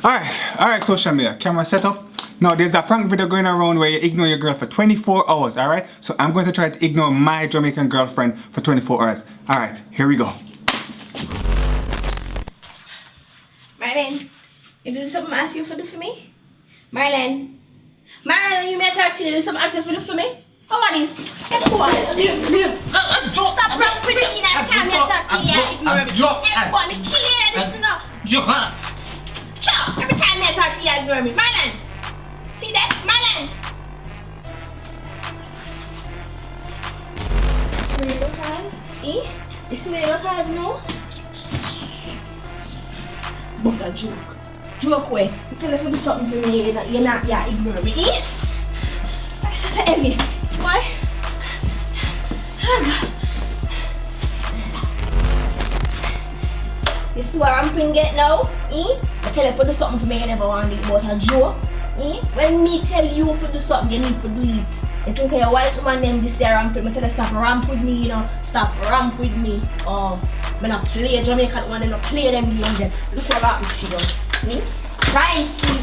Alright, social media, camera set up. Now there's a prank video going around where you ignore your girl for 24 hours, alright? So I'm going to try to ignore my Jamaican girlfriend for 24 hours. Alright, here we go. Marlon, you do something I ask you for do for me? Marlon, you may talk to you, something I ask you for do for me? How are this? Stop prank with me now, time you talk to you, ignore me. Everyone, me kill you, this now. Chop, every time I talk to you, ignore me. Marlon, see that? Marlon. Smell your cars? You smell your cars now? But a joke. Joke way. You tell her to do something for me, you're not, ignore me. This is heavy. Why? You see what I'm bringing it now? I tell you to do something for me, you never want to do it about a joke. When me tell you to do something, you need to do it. You think you're white woman name this year ramping, I tell you stop ramp with me, stop ramp with me. I'm not play Jamaican one, I'm not play them games. Look what happened to you. Try and see.